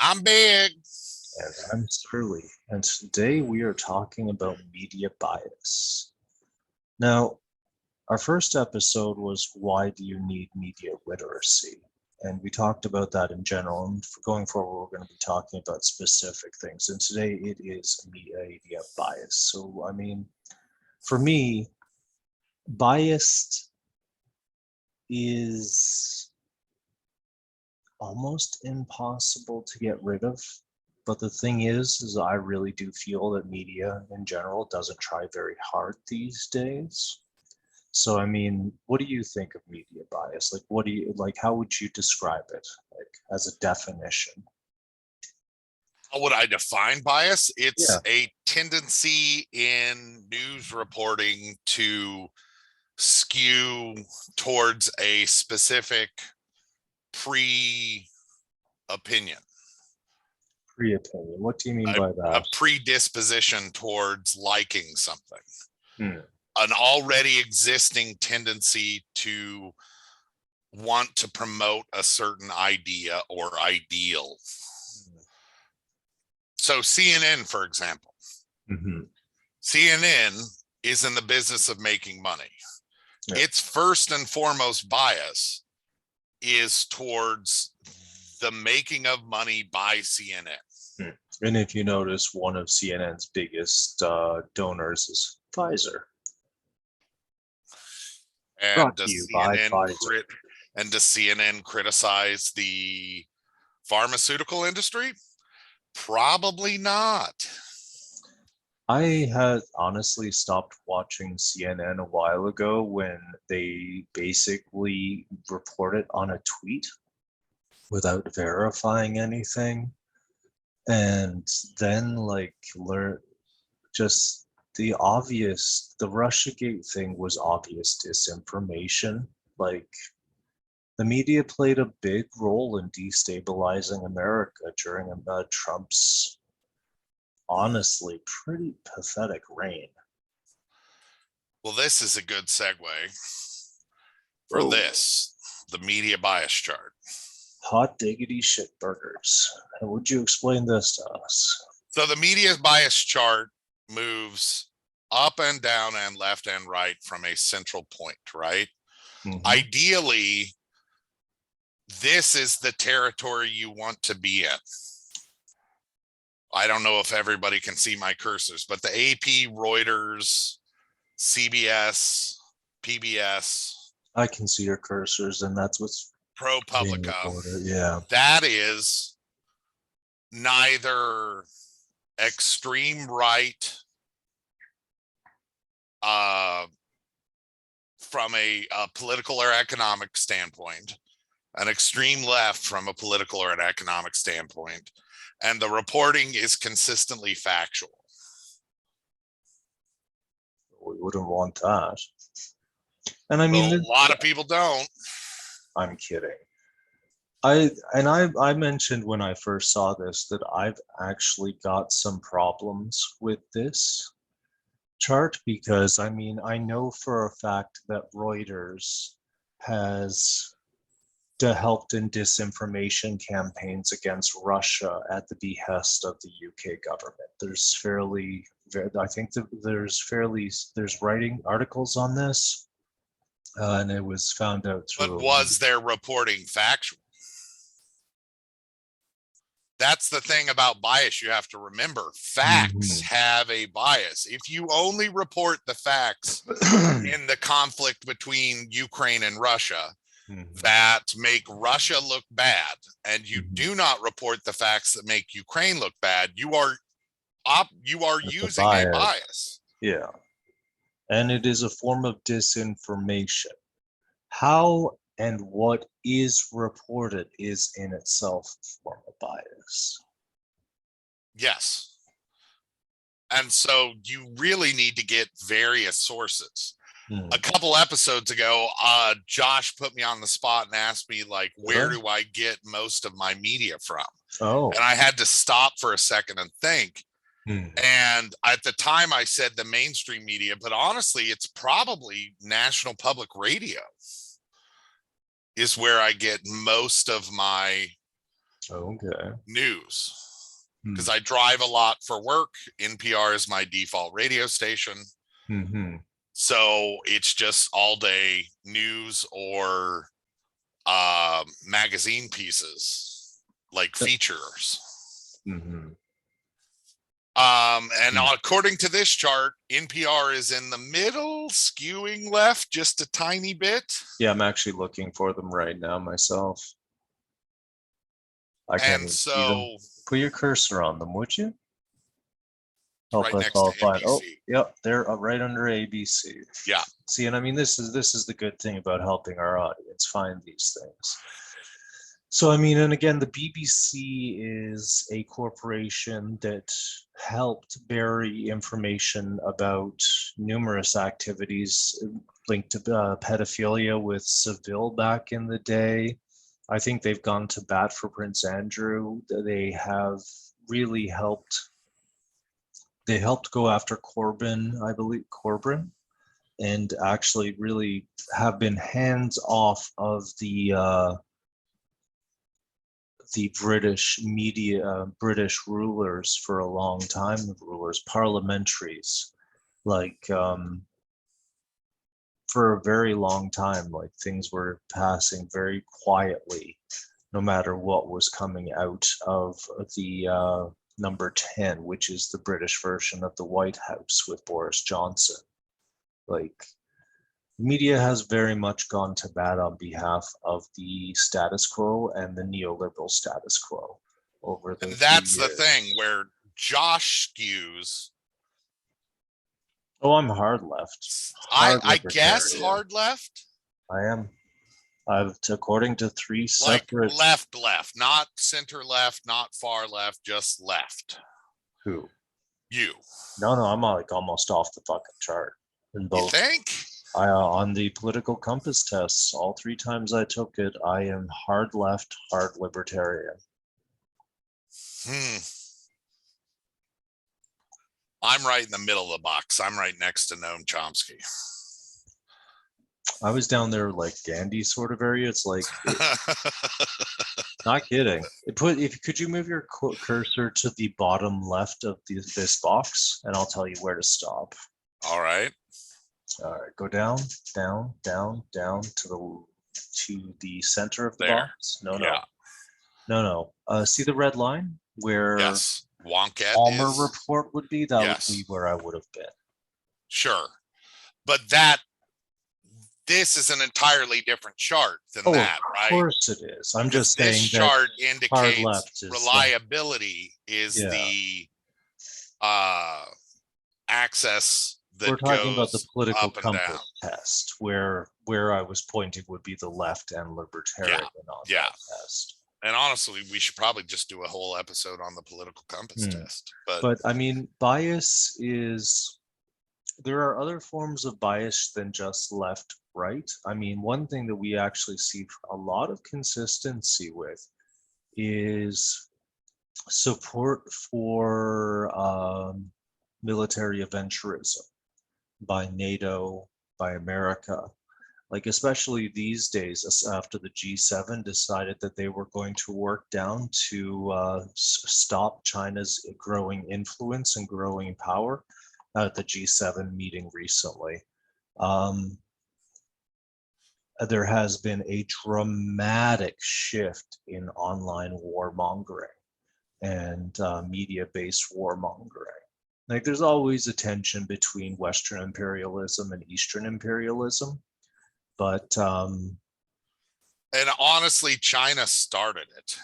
I'm big. And I'm Sterling, and today we are talking about media bias. Now, our first episode was why do you need media literacy? And we talked about that in general. And for going forward, we're going to be talking about specific things. And today it is media bias. So, for me, biased is almost impossible to get rid of. But the thing is I really do feel that media in general doesn't try very hard these days. So, what do you think of media bias? Like, how would you describe it, like, as a definition? How would I define bias? Yeah. It's a tendency in news reporting to skew towards a specific pre opinion, Pre-opinion. What do you mean a, by a that? predisposition towards liking something, Hmm. an already existing tendency to want to promote a certain idea or ideal. So CNN, for example, Mm-hmm. CNN is in the business of making money. Yeah. Its first and foremost bias is towards the making of money by CNN. Hmm. And if you notice, one of CNN's biggest donors is Pfizer. And Brought to does you by Pfizer. CNN criticize the pharmaceutical industry? Probably not. I had honestly stopped watching CNN a while ago when they basically reported on a tweet without verifying anything. And then, like, learn just the Russiagate thing was obvious disinformation. Like, the media played a big role in destabilizing America during Trump's honestly pretty pathetic reign. Well, this is a good segue for Oh, the media bias chart. hot diggity shit burgers. How would you explain this to us? So the media bias chart moves up and down and left and right from a central point, right? Mm-hmm. Ideally, this is the territory you want to be in. I don't know if everybody can see my cursors, but the AP, Reuters, CBS, PBS, I can see your cursors, and that's what's being ProPublica, reported. Yeah. that is neither extreme right from a political or economic standpoint, an extreme left from a political or an economic standpoint, and the reporting is consistently factual. We wouldn't want that. And a lot of people don't. I'm kidding. I mentioned when I first saw this that I've actually got some problems with this chart because I know for a fact that Reuters has helped in disinformation campaigns against Russia at the behest of the UK government. I think that there's writing articles on this, and it was found out through. But was their reporting factual? That's the thing about bias you have to remember. Facts have a bias. If you only report the facts in the conflict between Ukraine and Russia that make Russia look bad, and you do not report the facts that make Ukraine look bad, you are using a bias. Yeah. And it is a form of disinformation. How and what is reported is in itself a form of bias. Yes. And so you really need to get various sources. A couple episodes ago, Josh put me on the spot and asked me, like, where do I get most of my media from? Oh. And I had to stop for a second and think. And at the time I said the mainstream media, but honestly, it's probably National Public Radio is where I get most of my Okay. News. Hmm. Because I drive a lot for work. NPR is my default radio station. Mm-hmm. So it's just all day news or magazine pieces, like features. Mm-hmm. And according to this chart, NPR is in the middle, skewing left just a tiny bit. Yeah, I'm actually looking for them right now myself. I can't And even see them. so Put your cursor on them, would you? Help right us next all to find. Oh, NBC. yep, they're right under ABC. Yeah. See, and I mean, this is the good thing about helping our audience find these things. So, I mean, and again, the BBC is a corporation that helped bury information about numerous activities linked to pedophilia with Seville back in the day. I think they've gone to bat for Prince Andrew. They have really helped. They helped go after Corbyn, I believe, Corbyn, and actually really have been hands off of the British media, British rulers for a long time, rulers, parliamentaries, like for a very long time, like things were passing very quietly, no matter what was coming out of the number 10, which is the British version of the White House with Boris Johnson. Like, media has very much gone to bat on behalf of the status quo and the neoliberal status quo over And the few that's the years. thing where Josh skews. Oh, I'm hard left. I Hard guess libertarian. hard left. I am. According to three Like separate. left, not center left, not far left, just left. Who? You. No, I'm like almost off the fucking chart in You both. think? On the political compass tests, all 3 times I took it, I am hard left, hard libertarian. I'm right in the middle of the box. I'm right next to Noam Chomsky. I was down there like Gandhi sort of area. It's like, not kidding. Could you move your cursor to the bottom left of this box, and I'll tell you where to stop. All right. All right, go down, down, down, down to the center of the There. box. No. See the red line where yes, Wonkette Palmer is. report would be? That would be where I would have been. Sure, but this is an entirely different chart than that, right? Of course it is. I'm just saying this that chart indicates left is reliability is the access that we're talking about the goes political up and down. compass test, where I was pointing would be the left and libertarian on that test. And honestly, we should probably just do a whole episode on the political compass test. But I mean, bias is, there are other forms of bias than just left, right? I mean, one thing that we actually see a lot of consistency with is support for military aventurism by NATO, by America. Like, especially these days, after the G7 decided that they were going to work down to stop China's growing influence and growing power at the G7 meeting recently. There has been a dramatic shift in online warmongering and media-based warmongering. Like, there's always a tension between Western imperialism and Eastern imperialism. But and honestly, China started it.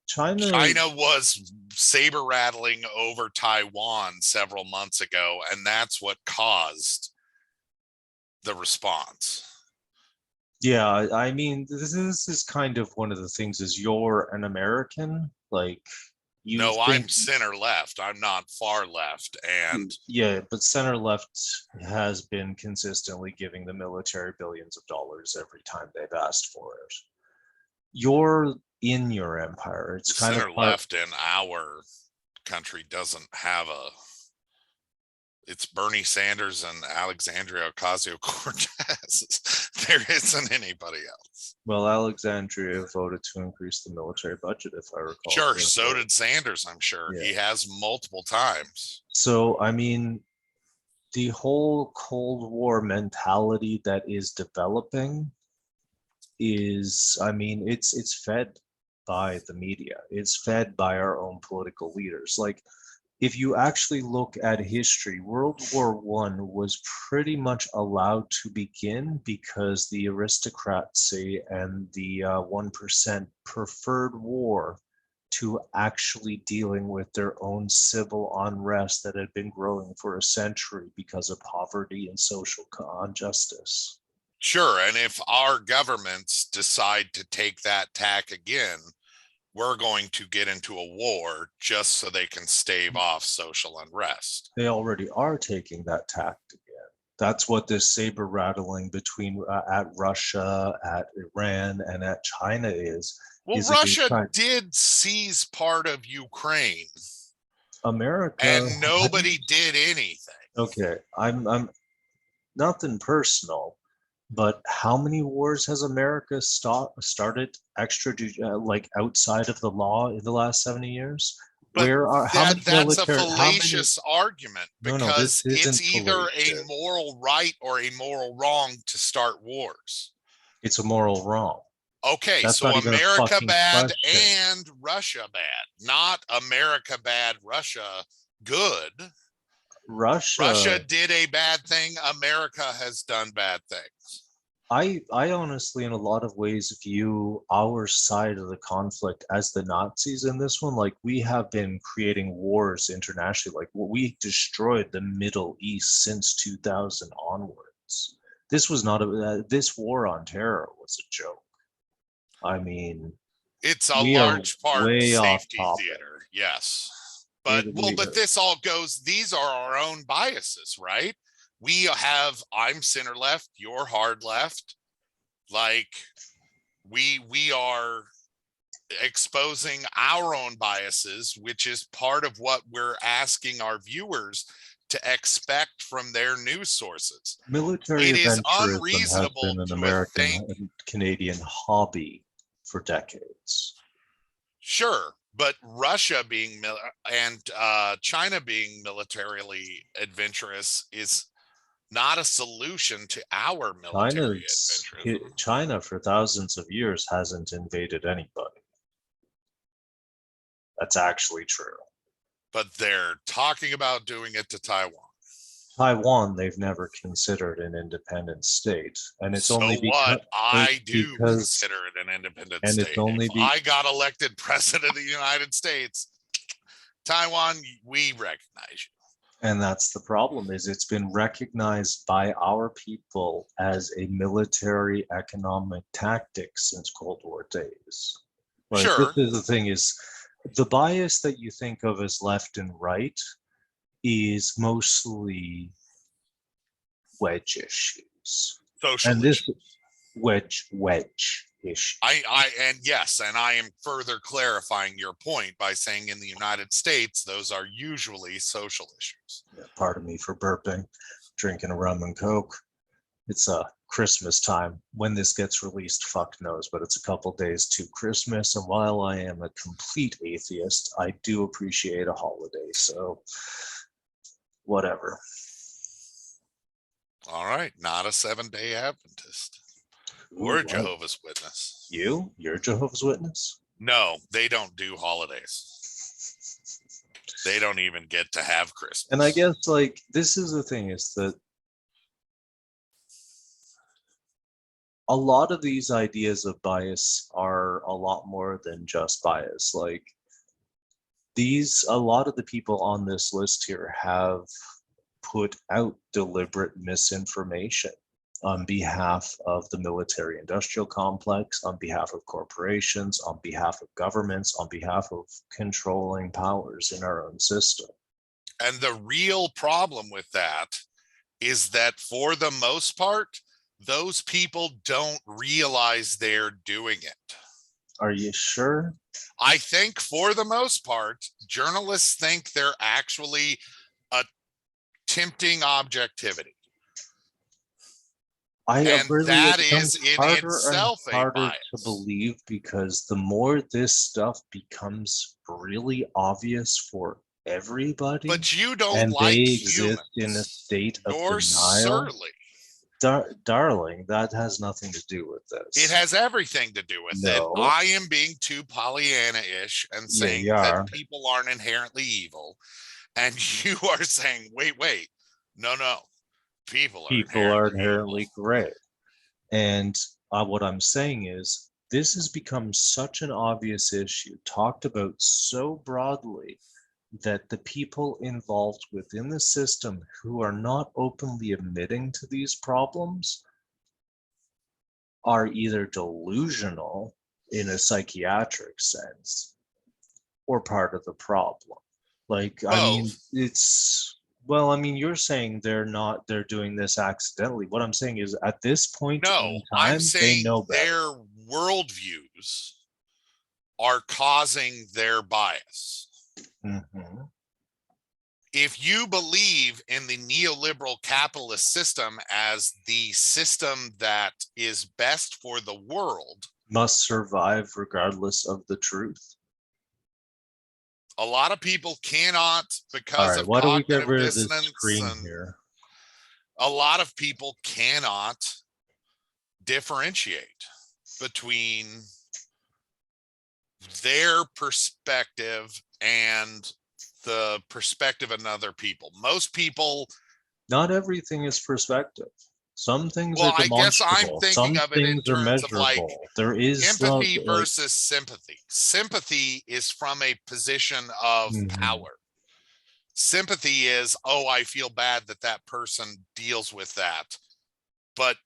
China was saber rattling over Taiwan several months ago, and that's what caused the response. Yeah, I mean, this is kind of one of the things is you're an American, like, I'm center left. I'm not far left. And yeah, but center left has been consistently giving the military billions of dollars every time they've asked for it. You're in your empire. It's kind center of left in our country It's Bernie Sanders and Alexandria Ocasio-Cortez. There isn't anybody else. Well, Alexandria voted to increase the military budget, if I recall. Sure, correctly. so did Sanders, I'm sure. Yeah. He has multiple times. So, I mean, the whole Cold War mentality that is developing is, I mean, it's fed by the media. It's fed by our own political leaders. Like, if you actually look at history, World War One was pretty much allowed to begin because the aristocracy and the 1% preferred war to actually dealing with their own civil unrest that had been growing for a century because of poverty and social injustice. Sure, and if our governments decide to take that tack again, we're going to get into a war just so they can stave off social unrest. They already are taking that tact again. That's what this saber rattling between at Russia, at Iran, and at China is. Well, Russia did seize part of Ukraine. America and nobody did anything. Okay, I'm nothing personal, but how many wars has America started like outside of the law in the last 70 years? But that's a many, argument because it's either fallacious. a moral right or a moral wrong to start wars. It's a moral wrong. Okay, That's so America bad question. and Russia bad, not America bad, Russia good. Russia did a bad thing. America has done bad things. I honestly, in a lot of ways, view our side of the conflict as the Nazis in this one. Like, we have been creating wars internationally. Like, we destroyed the Middle East since 2000 onwards. This was not this war on terror was a joke. I mean, it's a large part safety theater. Yes. But but this all goes, these are our own biases, right? I'm center left, you're hard left. Like we are exposing our own biases, which is part of what we're asking our viewers to expect from their news sources. Military adventurism has been an American and Canadian hobby for decades. Sure, but Russia being and China being militarily adventurous is not a solution to our military adventurism. China for thousands of years hasn't invaded anybody. That's actually true. But they're talking about doing it to Taiwan. Taiwan, they've never considered an independent state, and it's only because I do consider it an independent state. It's only if I got elected president of the United States, Taiwan, we recognize you. And that's the problem, is it's been recognized by our people as a military economic tactic since Cold War days. Like, sure. This is the thing, is the bias that you think of as left and right is mostly wedge issues. Social and this issues. wedge issue. And I am further clarifying your point by saying in the United States, those are usually social issues. Yeah, pardon me for burping, drinking a rum and Coke. It's Christmas time. When this gets released, fuck knows, but it's a couple days to Christmas. And while I am a complete atheist, I do appreciate a holiday. So whatever. All right. Not a 7-day Adventist. We're Jehovah's Witness. You're a Jehovah's Witness? No, they don't do holidays. They don't even get to have Christmas. And I guess, like, this is the thing, is that a lot of these ideas of bias are a lot more than just bias. Like, a lot of the people on this list here have put out deliberate misinformation on behalf of the military industrial complex, on behalf of corporations, on behalf of governments, on behalf of controlling powers in our own system. And the real problem with that is that for the most part, those people don't realize they're doing it. Are you sure? I think for the most part, journalists think they're actually tempting objectivity. I And really, that it becomes is in harder and itself a harder to bias. believe because the more this stuff becomes really obvious for everybody, But you don't and they like exist in a humans. state of You're denial, surly. darling, that has nothing to do with It this. has everything to do with it. No. I am being too Pollyanna-ish and Yeah, saying you that are. people aren't inherently evil. And you are saying, wait, no. People are People are inherently inherently evil. gray. And what I'm saying is, this has become such an obvious issue, talked about so broadly, that the people involved within the system who are not openly admitting to these problems are either delusional in a psychiatric sense or part of the problem. Like, I mean, Both. well, I mean, you're saying they're doing this accidentally. What I'm saying is at this point No, in I'm time, they saying know better. their worldviews are causing their bias. Mhm. If you believe in the neoliberal capitalist system as the system that is best for the world, Must survive regardless of the truth. a lot of people cannot All because right, of why don't we get cognitive rid of this dissonance, screen and here? a lot of people cannot differentiate between their perspective and the perspective of other people. Most people, Not everything is perspective. Some things well, are I guess I'm demonstrable. thinking Some of it in things are terms of like measurable. There is empathy like, versus sympathy. Sympathy is from a position of mhm. power. Sympathy is, oh, I feel bad that that person deals with that. But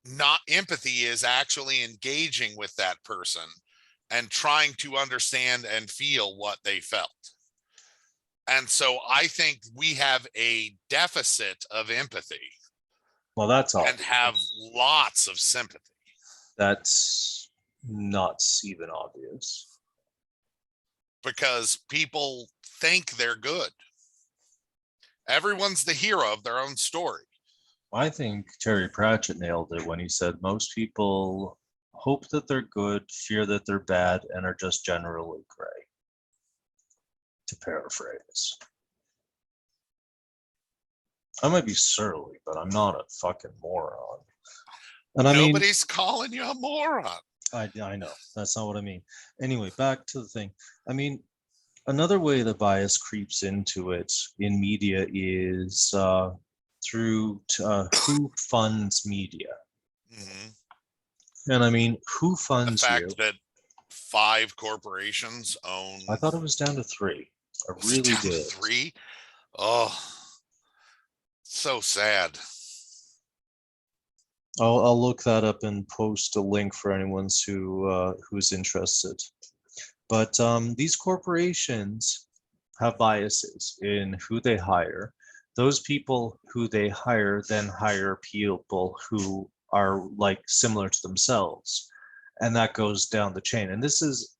not empathy is actually engaging with that person and trying to understand and feel what they felt. And so I think we have a deficit of empathy Well, that's and have obvious. lots of sympathy. That's not even obvious. Because people think they're good. Everyone's the hero of their own story. I think Terry Pratchett nailed it when he said most people hope that they're good, fear that they're bad, and are just generally gray. To paraphrase. I might be surly, but I'm not a fucking moron. And I mean, Nobody's calling you a moron. I know that's not what I mean. Anyway, back to the thing. I mean, another way the bias creeps into it in media is through who funds media. Mhm. And I mean, who The funds you? fact that 5 corporations own, I thought it was down to 3. I was it really down to did. 3? Oh, so sad. I'll look that up and post a link for anyone who's interested. But these corporations have biases in who they hire. Those people who they hire then hire people who are like similar to themselves, and that goes down the chain. And this is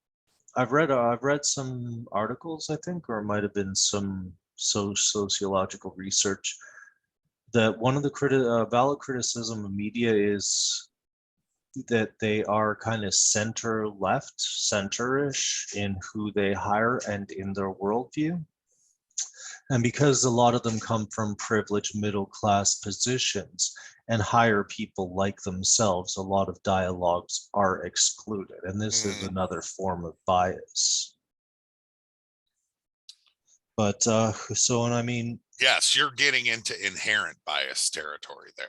I've read some articles, I think, or it might have been some sociological research that one of the valid criticism of media is that they are kind of center left, center-ish in who they hire and in their worldview. And because a lot of them come from privileged middle class positions and hire people like themselves, a lot of dialogues are excluded. And this is another form of bias. But so, and I mean, Yes, you're getting into inherent bias territory there.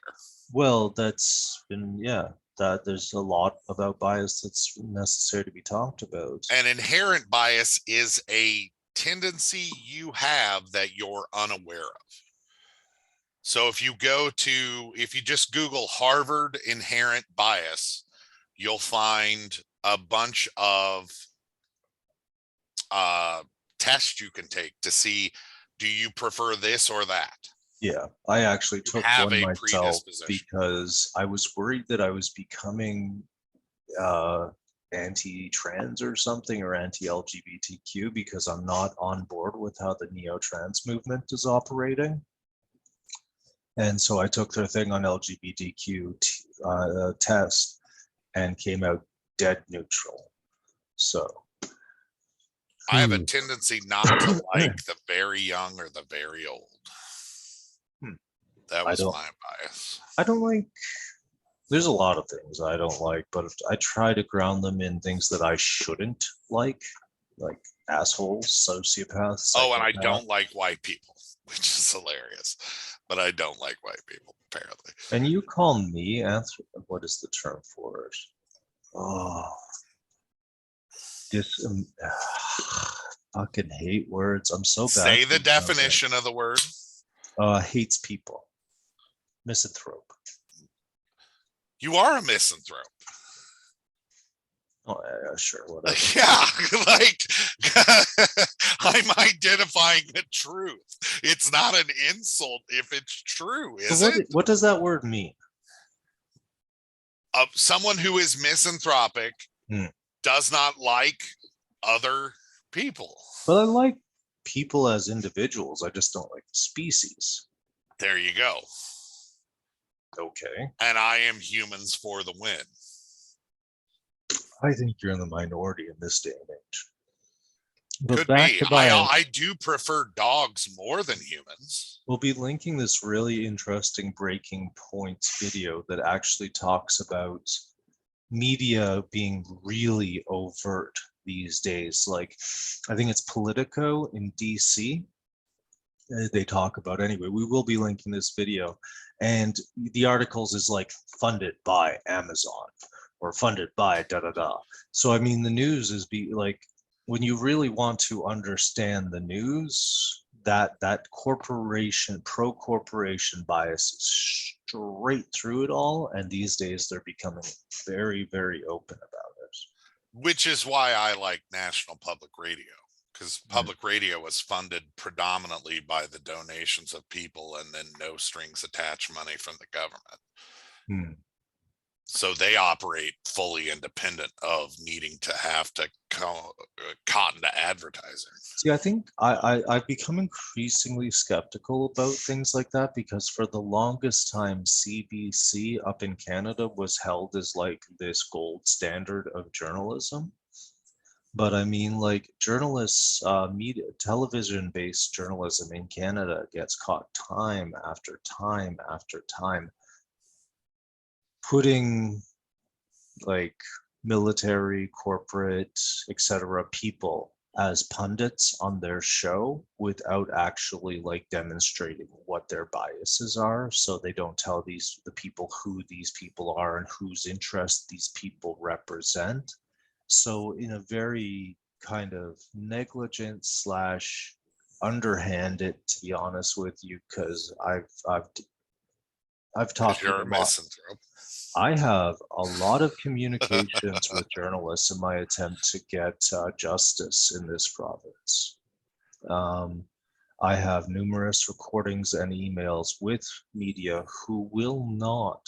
well, that's been, yeah, that there's a lot about bias that's necessary to be talked about. An inherent bias is a tendency you have that you're unaware of. So if you just Google Harvard inherent bias, you'll find a bunch of tests you can take to see, do you prefer this or that? Yeah, I actually You took have one a myself predisposition. because I was worried that I was becoming anti-trans or something, or anti-LGBTQ, because I'm not on board with how the neo-trans movement is operating. And so I took their thing on LGBTQ test and came out dead neutral. So I have a tendency not to like the very young or the very old. That was my bias. I don't like, there's a lot of things I don't like, but I try to ground them in things that I shouldn't like assholes, sociopaths. Oh, and I don't like white people, which is hilarious. But I don't like white people, apparently. And you call me what is the term for it? Oh, fucking hate words. I'm so bad. Say the definition of the word. Hates people. Misanthrope. You are a misanthrope. Oh, yeah, sure, whatever. Yeah, like I'm identifying the truth. It's not an insult if it's true, is it? What does that word mean? Someone who is misanthropic does not like other people. But I like people as individuals. I just don't like the species. There you go. Okay. And I am humans for the win. I think you're in the minority in this day and age. But could be. I do prefer dogs more than humans. We'll be linking this really interesting Breaking Points video that actually talks about media being really overt these days. Like, I think it's Politico in DC. They talk about anyway. We will be linking this video, and the articles is like funded by Amazon or funded by da da da. So I mean, the news is when you really want to understand the news, that corporation pro-corporation bias is straight through it all, and these days they're becoming very, very open about it. Which is why I like National Public Radio, because public radio was funded predominantly by the donations of people and then no strings attached money from the government. So they operate fully independent of needing to have to cotton to advertising. See, I think I've become increasingly skeptical about things like that, because for the longest time, CBC up in Canada was held as like this gold standard of journalism. But I mean, like, journalists, media, television-based journalism in Canada gets caught time after time after time putting like military, corporate, etc. people as pundits on their show without actually like demonstrating what their biases are, so they don't tell the people who these people are and whose interest these people represent. So in a very kind of negligent / underhanded, to be honest with you, because I've talked to a misanthrope. I have a lot of communications with journalists in my attempt to get justice in this province. I have numerous recordings and emails with media who will not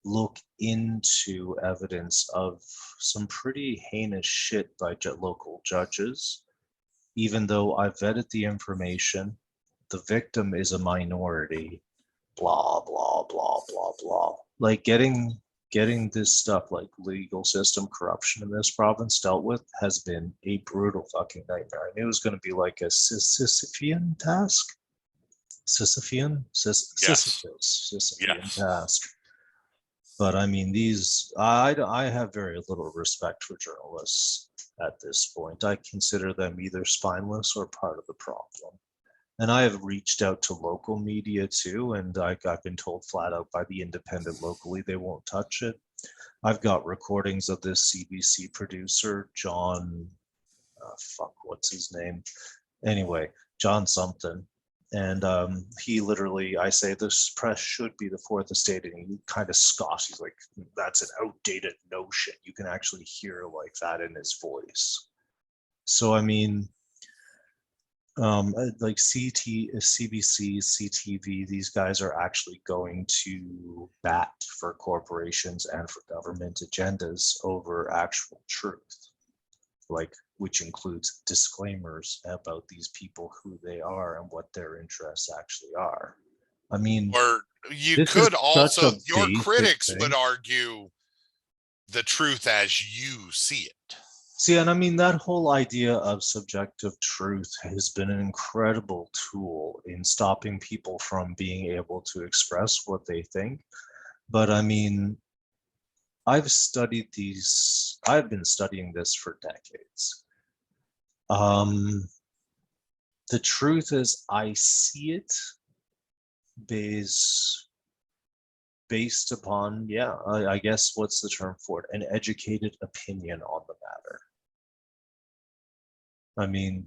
look into evidence of some pretty heinous shit by local judges, even though I vetted the information. The victim is a minority, blah, blah, blah, blah, blah. Like getting this stuff like legal system corruption in this province dealt with has been a brutal fucking nightmare. I knew it was going to be like a Sisyphean task. Sisyphean task. But I mean, I have very little respect for journalists at this point. I consider them either spineless or part of the problem. And I have reached out to local media too, and I've been told flat out by the Independent locally they won't touch it. I've got recordings of this CBC producer, John, what's his name? Anyway, John something. And he literally, I say, this press should be the fourth estate, and he kind of scoffs. He's like, that's an outdated notion. You can actually hear like that in his voice. So, I mean, like CBC, CTV, these guys are actually going to bat for corporations and for government agendas over actual truth, like, which includes disclaimers about these people, who they are and what their interests actually are. I mean, you This is could such also, a your basic critics thing. would argue the truth as you see it. See, and I mean, that whole idea of subjective truth has been an incredible tool in stopping people from being able to express what they think. But I mean, I've been studying this for decades. Um, the truth is, I see it based based upon, yeah, I guess what's the term for it? An educated opinion on the matter. I mean,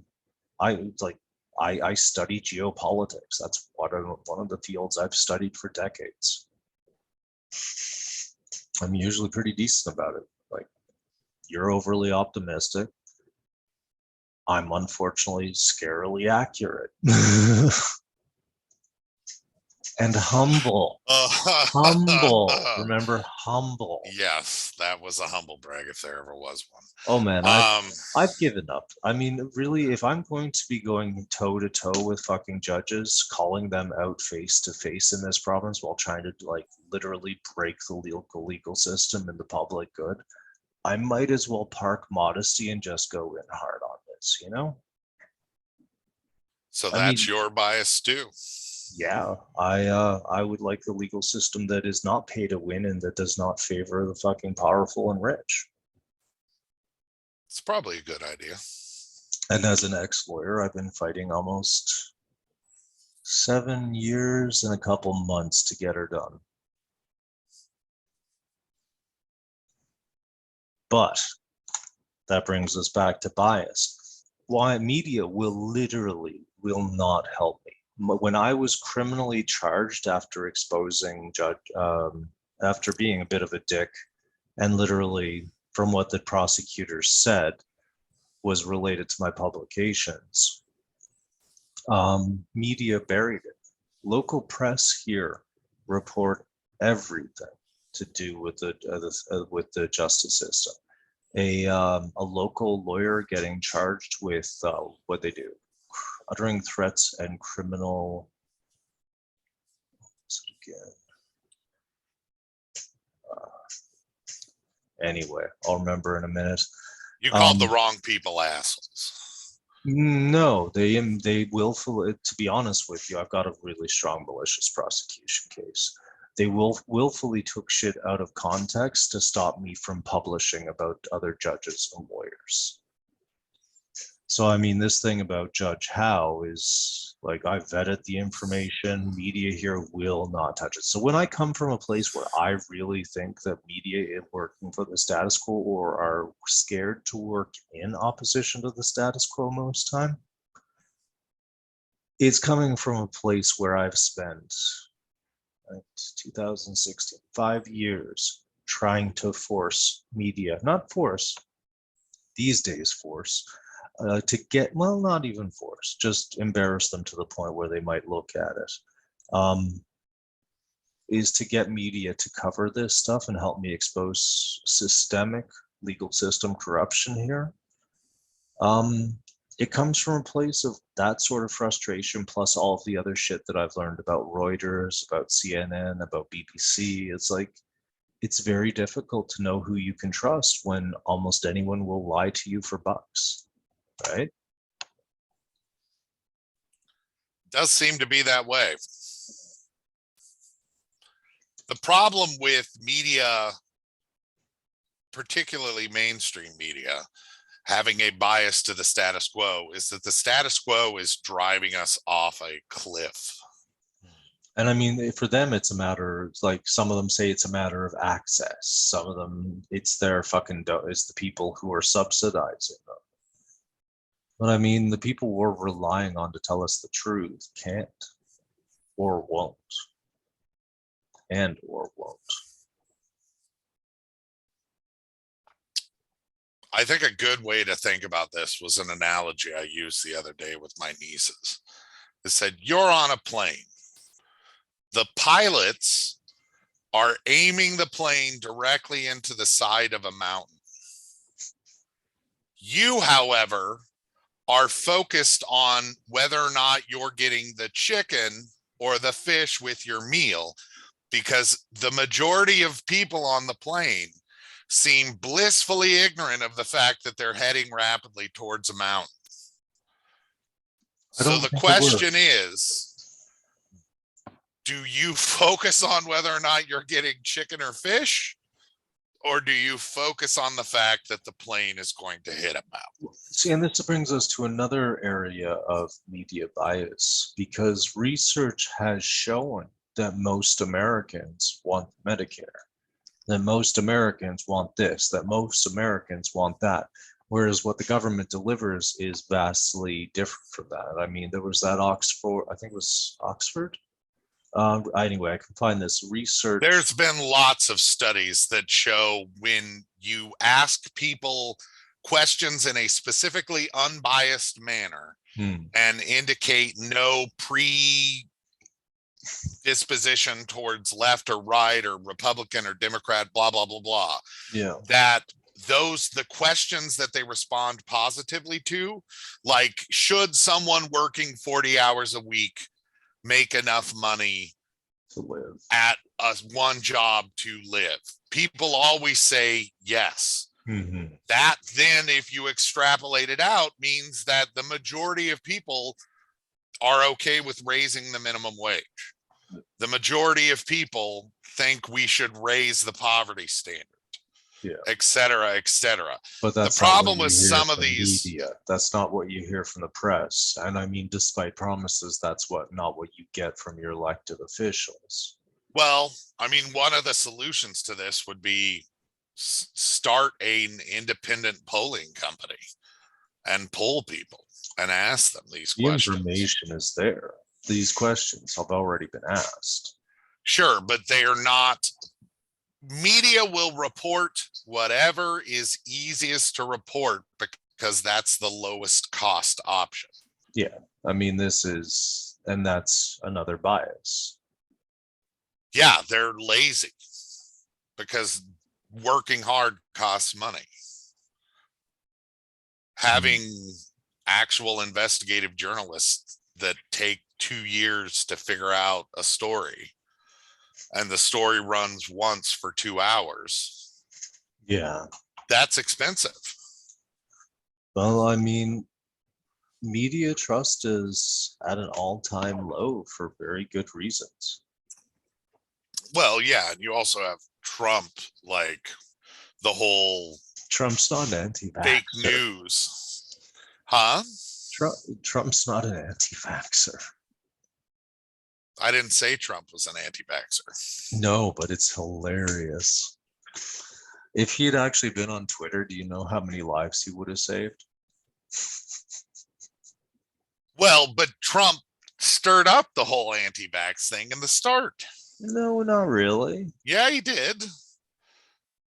I like I study geopolitics. That's one of the fields I've studied for decades. I'm usually pretty decent about it. Like, you're overly optimistic. I'm unfortunately scarily accurate. And humble. Humble. Remember, humble. Yes, that was a humble brag if there ever was one. Oh man, I've given up. I mean, really, if I'm going to be going toe to toe with fucking judges, calling them out face to face in this province while trying to like literally break the legal system and the public good, I might as well park modesty and just go in hard on this, you know? So I that's mean, your bias too. yeah, I would like the legal system that is not pay to win and that does not favor the fucking powerful and rich. It's probably a good idea. And as an ex-lawyer, I've been fighting almost 7 years and a couple months to get her done. But that brings us back to bias. Why media will not help me. When I was criminally charged after exposing after being a bit of a dick, and literally from what the prosecutors said was related to my publications, media buried it. Local press here report everything to do with the justice system. A local lawyer getting charged with what they do, uttering threats and criminal. Anyway, I'll remember in a minute. You called the wrong people assholes. No, they willfully. To be honest with you, I've got a really strong malicious prosecution case. They willfully took shit out of context to stop me from publishing about other judges and lawyers. So, I mean, this thing about Judge Howe is like, I vetted the information, media here will not touch it. So when I come from a place where I really think that media is working for the status quo or are scared to work in opposition to the status quo most time, it's coming from a place where I've spent 2016, 5 years trying to force media, not force, these days force, to get, well, not even force, just embarrass them to the point where they might look at it, is to get media to cover this stuff and help me expose systemic legal system corruption here. It comes from a place of that sort of frustration, plus all of the other shit that I've learned about Reuters, about CNN, about BBC. It's like, it's very difficult to know who you can trust when almost anyone will lie to you for bucks. Right? Does seem to be that way. The problem with media, particularly mainstream media, having a bias to the status quo is that the status quo is driving us off a cliff. And I mean, for them, it's a matter, like some of them say it's a matter of access. Some of them, it's their fucking, it's the people who are subsidizing them. But I mean, the people we're relying on to tell us the truth can't or won't. And or won't. I think a good way to think about this was an analogy I used the other day with my nieces. It said, you're on a plane. The pilots are aiming the plane directly into the side of a mountain. You, however, are focused on whether or not you're getting the chicken or the fish with your meal, because the majority of people on the plane seem blissfully ignorant of the fact that they're heading rapidly towards a mountain. I So don't the think it question works. is, do you focus on whether or not you're getting chicken or fish? Or do you focus on the fact that the plane is going to hit a mountain? See, and this brings us to another area of media bias, because research has shown that most Americans want Medicare, that most Americans want this, that most Americans want that. Whereas what the government delivers is vastly different from that. I mean, there was that Oxford, I think it was Oxford. Anyway, I can find this research. There's been lots of studies that show when you ask people questions in a specifically unbiased manner and indicate no predisposition towards left or right or Republican or Democrat, blah, blah, blah, blah. Yeah. That the questions that they respond positively to, like, should someone working 40 hours a week make enough money to live at one job to live? People always say yes. That then, if you extrapolate it out, means that the majority of people are okay with raising the minimum wage. The majority of people think we should raise the poverty standard, et cetera, et cetera. But that's the problem with some of these media. That's not what you hear from the press. And I mean, despite promises, that's not what you get from your elected officials. Well, I mean, one of the solutions to this would be start an independent polling company and poll people and ask them these questions. The information is there. These questions have already been asked. Sure, but they are not. Media will report whatever is easiest to report because that's the lowest cost option. Yeah, I mean, and that's another bias. Yeah, they're lazy because working hard costs money. Having actual investigative journalists that take 2 years to figure out a story, and the story runs once for 2 hours. Yeah. That's expensive. Well, I mean, media trust is at an all-time low for very good reasons. Well, yeah, and you also have Trump, like the whole Trump's not an anti-vaxxer. Fake news. Huh? Trump's not an anti-vaxxer. I didn't say Trump was an anti-vaxxer. No, but it's hilarious. If he had actually been on Twitter, do you know how many lives he would have saved? Well, but Trump stirred up the whole anti-vax thing in the start. No, not really. Yeah, he did.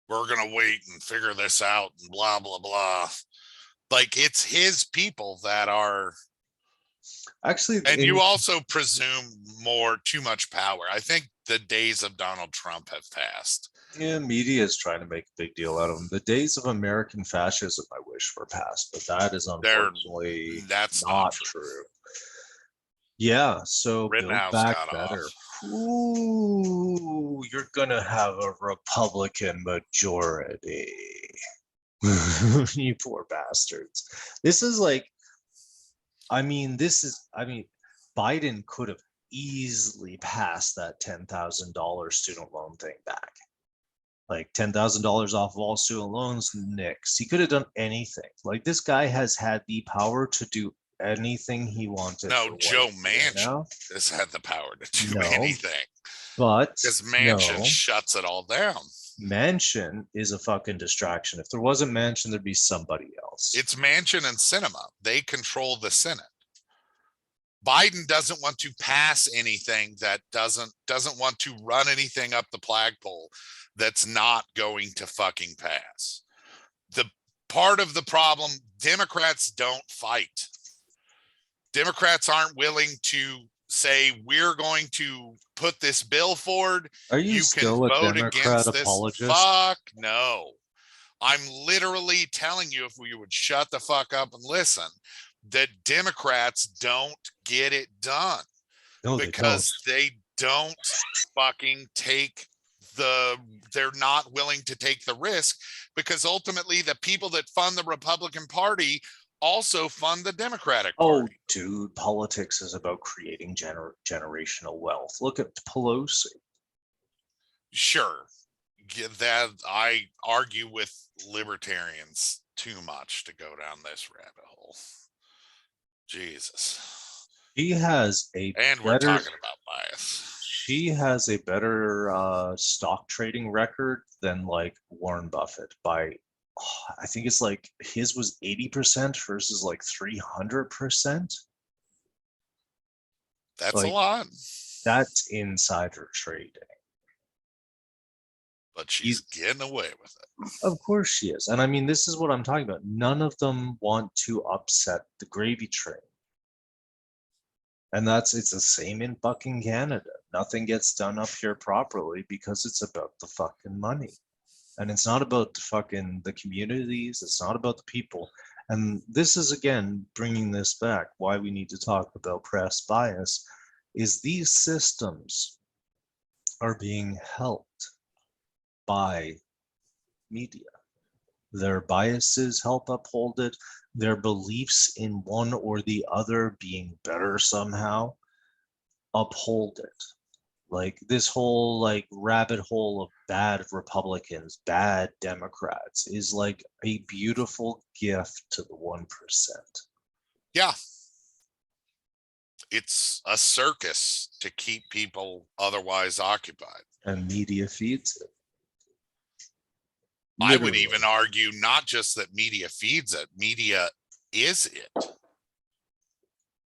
We're going to wait and figure this out and blah, blah, blah. Like, it's his people that are actually, and you also presume too much power. I think the days of Donald Trump have passed. Yeah, media is trying to make a big deal out of them. The days of American fascism, I wish, were past, but that is unfortunately that's not true. Yeah, so Build Back Better. Ooh, you're gonna have a Republican majority. You poor bastards. This is like, Biden could have easily passed that $10,000 student loan thing back. Like $10,000 off of all student loans, nix. He could have done anything. Like, this guy has had the power to do anything he wanted. No, Joe Manchin has had the power to do anything. But because Manchin shuts it all down. Manchin is a fucking distraction. If there wasn't Manchin, there'd be somebody else. It's Manchin and Sinema. They control the Senate. Biden doesn't want to pass anything that doesn't want to run anything up the flagpole that's not going to fucking pass. The part of the problem, Democrats don't fight. Democrats aren't willing to say, we're going to put this bill forward. Are you still a Democrat apologist? Fuck no. I'm literally telling you, if we would shut the fuck up and listen, that Democrats don't get it done. No, they don't. because they don't fucking take they're not willing to take the risk, because ultimately the people that fund the Republican Party also fund the Democratic Oh, Party. dude, politics is about creating generational wealth. Look at Pelosi. Sure, that I argue with libertarians too much to go down this rabbit hole. Jesus. She has a And we're better talking about bias. she has a better stock trading record than like Warren Buffett by I think it's like his was 80% versus like 300%. That's a Like lot, that's insider trading. but she's getting away with it. Of course she is. And I mean, this is what I'm talking about. None of them want to upset the gravy train. And it's the same in fucking Canada. Nothing gets done up here properly because it's about the fucking money. And it's not about the communities. It's not about the people. And this is, again, bringing this back, why we need to talk about press bias, is these systems are being helped by media. Their biases help uphold it. Their beliefs in one or the other being better somehow uphold it. Like this whole like rabbit hole of bad Republicans, bad Democrats is like a beautiful gift to the 1%. Yeah. It's a circus to keep people otherwise occupied. And media feeds it. I would even argue not just that media feeds it, media is it.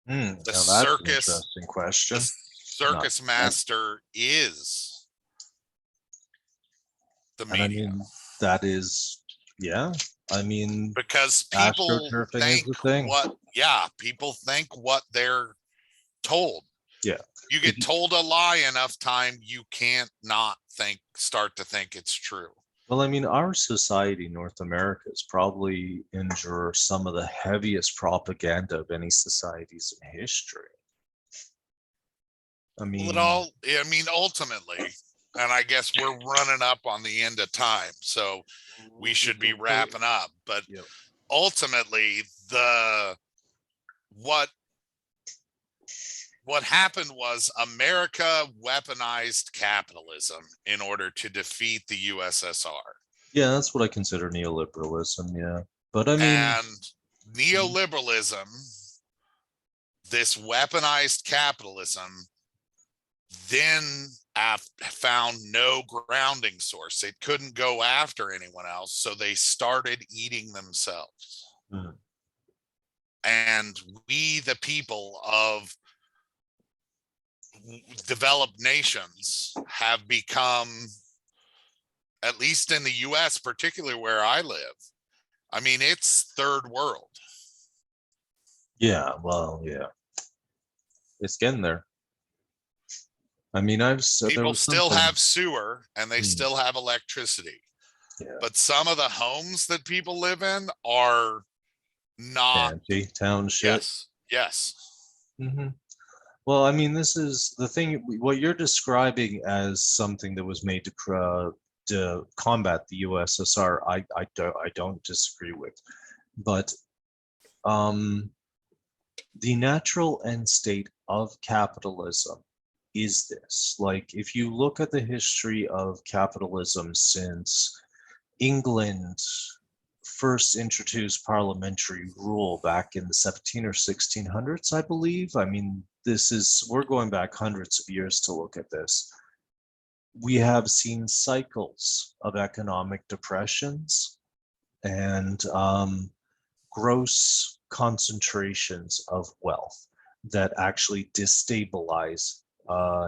The circus, interesting question. The circus master is the media. And I mean, that is, yeah. I mean, because people think people think what they're told. Yeah. You get told a lie enough time, you can't not start to think it's true. Well, I mean, our society, North America, is probably endure some of the heaviest propaganda of any societies in history. I mean, ultimately, and I guess we're running up on the end of time, so we should be wrapping up. But ultimately, what happened was America weaponized capitalism in order to defeat the USSR. Yeah, that's what I consider neoliberalism. Yeah. But I mean, and neoliberalism, this weaponized capitalism, then found no grounding source. It couldn't go after anyone else. So they started eating themselves. And we, the people of developed nations, have become, at least in the US, particularly where I live, I mean, it's third world. Yeah, well, yeah. It's getting there. I mean, people still have sewer and they still have electricity. Yeah. But some of the homes that people live in are not fancy township. Yes. Mm-hmm. Well, I mean, this is the thing. What you're describing as something that was made to combat the USSR, I don't disagree with, but the natural end state of capitalism is this. Like, if you look at the history of capitalism since England first introduced parliamentary rule back in the 17 or 1600s, I believe. I mean, we're going back hundreds of years to look at this. We have seen cycles of economic depressions and gross concentrations of wealth that actually destabilize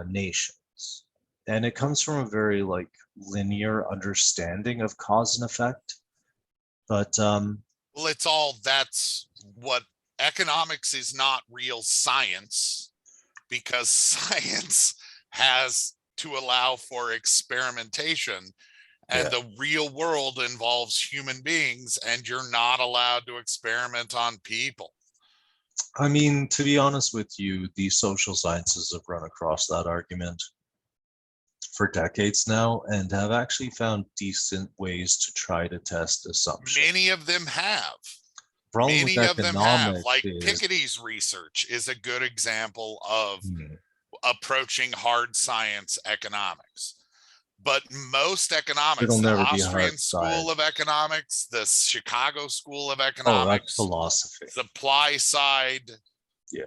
nations. And it comes from a very like linear understanding of cause and effect. But well, that's what economics is, not real science, because science has to allow for experimentation, and the real world involves human beings, and you're not allowed to experiment on people. I mean, to be honest with you, the social sciences have run across that argument for decades now and have actually found decent ways to try to test assumptions. Many of them have. Problem with Many of them have. economics Like is Piketty's research is a good example of hmm, approaching hard science economics. But most economics, it'll the never be hard Austrian School of science. Economics, the Chicago School of Oh, that's Economics, philosophy. supply side Yeah.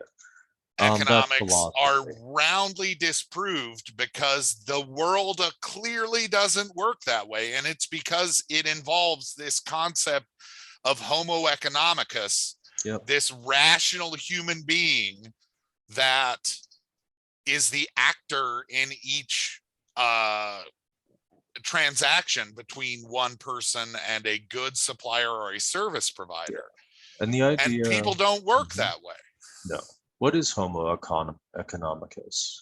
That's economics are philosophy. roundly disproved because the world clearly doesn't work that way. And it's because it involves this concept of Homo economicus, Yep. this rational human being that is the actor in each transaction between one person and a goods supplier or a service provider. Yeah. And the And idea, people don't work Mhm. that way. No. What is Homo economicus?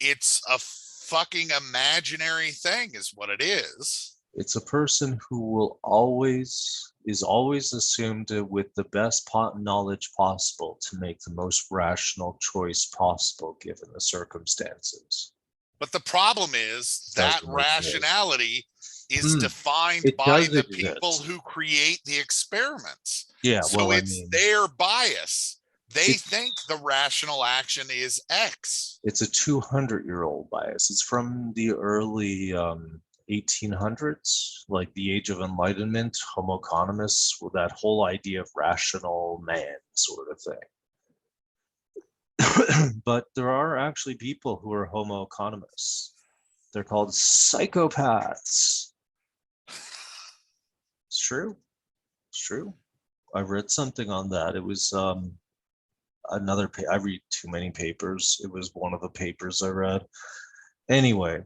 It's a fucking imaginary thing is what it is. It's a person who will always assumed with the best knowledge possible to make the most rational choice possible given the circumstances. But the problem is that Doesn't exist. rationality is defined It by does the people exist. who create the experiments. Yeah, So well, I it's mean, their bias. They It's- think the rational action is X. it's a 200-year-old bias. It's from the early 1800s, like the Age of Enlightenment, Homo economist, with that whole idea of rational man sort of thing. But there are actually people who are Homo economists. They're called psychopaths. It's true. It's true. I read something on that. It was another I read too many papers. It was one of the papers I read. Anyway,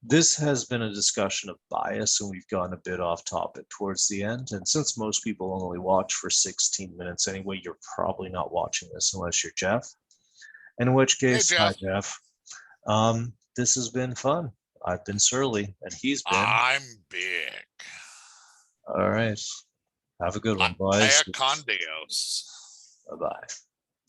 this has been a discussion of bias, and we've gone a bit off topic towards the end. And since most people only watch for 16 minutes anyway, you're probably not watching this unless you're Jeff. In which case, Hey, hi Jeff. Jeff. This has been fun. I've been Surly, and he's been. I'm big. All right. Have a good one, boys. Via con Dios. Bye bye.